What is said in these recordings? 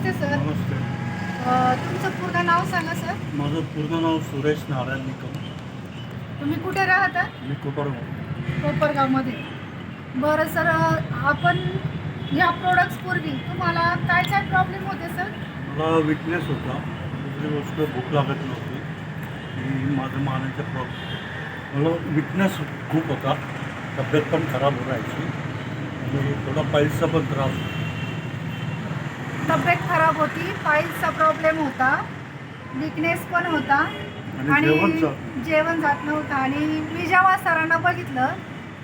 नमस्ते sir. नमस्ते. तुमचं पूर्ण नाव सांगा सर. माझं पूर्ण नाव सुरेश नारायण निकम. तुम्ही कुठे राहता? मी कोपरगाव. कोपरगावमध्ये. बरं सर, आपण ह्या प्रोडक्ट्सपूर्वी तुम्हाला काय काय प्रॉब्लेम होते सर? मला विकनेस होता. दुसरी गोष्ट भूक लागत नव्हती. आणि माझं मानेचा प्रॉब्लेम, मला विकनेस खूप होता. तब्येत पण खराब होण्याची आणि थोडा पायल्सचा पण त्रास होता. तब्येत खराब होती, पाईल्सचा प्रॉब्लेम होता, विकनेस पण होता आणि जेवण जात नव्हतं. आणि मी जेव्हा सरांना बघितलं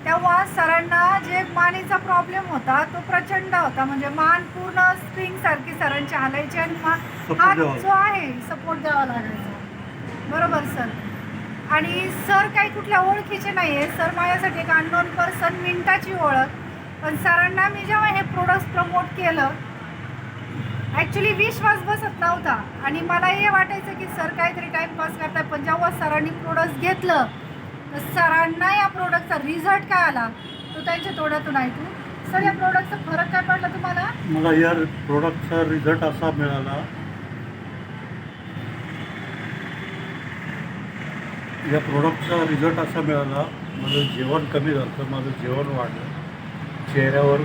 तेव्हा सरांना जे मानेचा प्रॉब्लेम होता तो प्रचंड होता. म्हणजे मान पूर्ण स्प्रिंगसारखी सरांची हालायची आणि हात जो आहे सपोर्ट द्यावा लागायचा. बरोबर सर. आणि सर काही कुठल्या ओळखीचे नाही आहे. सर माझ्यासाठी एक अननोन पर्सन, मिनिटाची ओळख. पण सरांना मी जेव्हा हे प्रोडक्ट्स प्रमोट केलं, ॲक्च्युली विश्वास बसत नव्हता आणि मला हे वाटायचं की सर काहीतरी टाईमपास करतात. पण जेव्हा सरांनी प्रोडक्ट्स घेतलं तर सरांना या प्रोडक्टचा रिझल्ट काय आला तो त्यांच्या तोंडातून ऐकू. सर, या प्रोडक्टचा फरक काय पडला तुम्हाला? मला या प्रोडक्टचा रिझल्ट असा मिळाला, माझं जेवण कमी झालं, माझं जेवण वाढलं, चेहऱ्यावर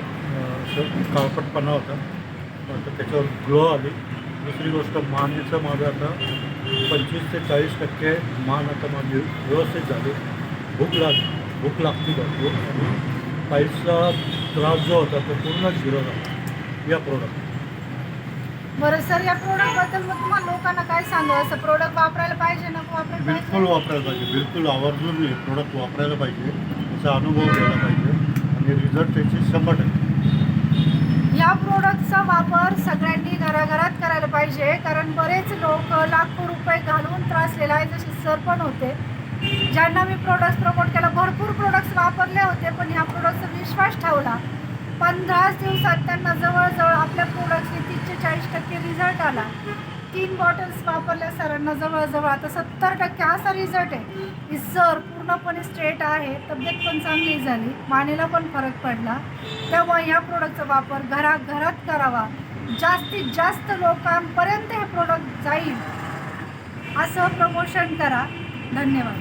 काळपटपणा होता तर त्याच्यावर ग्लो आली. दुसरी गोष्ट, मानेचं माझं आता 25 ते 40% मान आता माझी व्यवस्थित झाली. भूक लागती भरपूर आणि पायचा त्रास जो होता तो पूर्ण झिरो झाला या प्रोडक्ट. बरं सर, या प्रोडक्टबद्दल मग तुम्हाला लोकांना काय सांगा? असं प्रोडक्ट वापरायला पाहिजे नको वापरायला पाहिजे? बिलकुल वापरायला पाहिजे. बिलकुल आवर्जून हे प्रोडक्ट वापरायला पाहिजे. त्याचा अनुभव घ्यायला पाहिजे आणि रिझल्ट त्याचे 100%. या प्रोडक्टचा वापर सगळ्यांनी घराघरात करायला पाहिजे. कारण बरेच लोक लाखो रुपये घालून त्रासलेले आहेत. जसे सर पण होते, ज्यांना मी प्रोडक्ट्स प्रमोट केला, भरपूर प्रोडक्ट्स वापरले होते, पण ह्या प्रोडक्टचा विश्वास ठेवला. 15 दिवसात त्यांना जवळजवळ आपल्या प्रोडक्टने 30 ते 40% रिझल्ट आला. 3 बॉटल्स वापरल्या सरांना जवळजवळ आता 70% असा रिझल्ट आहे की सर पूर्णपणे स्ट्रेट आहे, तब्येत पण चांगली झाली, मानेला पण फरक पडला. तेव्हा ह्या प्रोडक्टचा वापर घरात करावा. जास्तीत जास्त लोकांपर्यंत हे प्रोडक्ट जाईल असं प्रमोशन करा. धन्यवाद.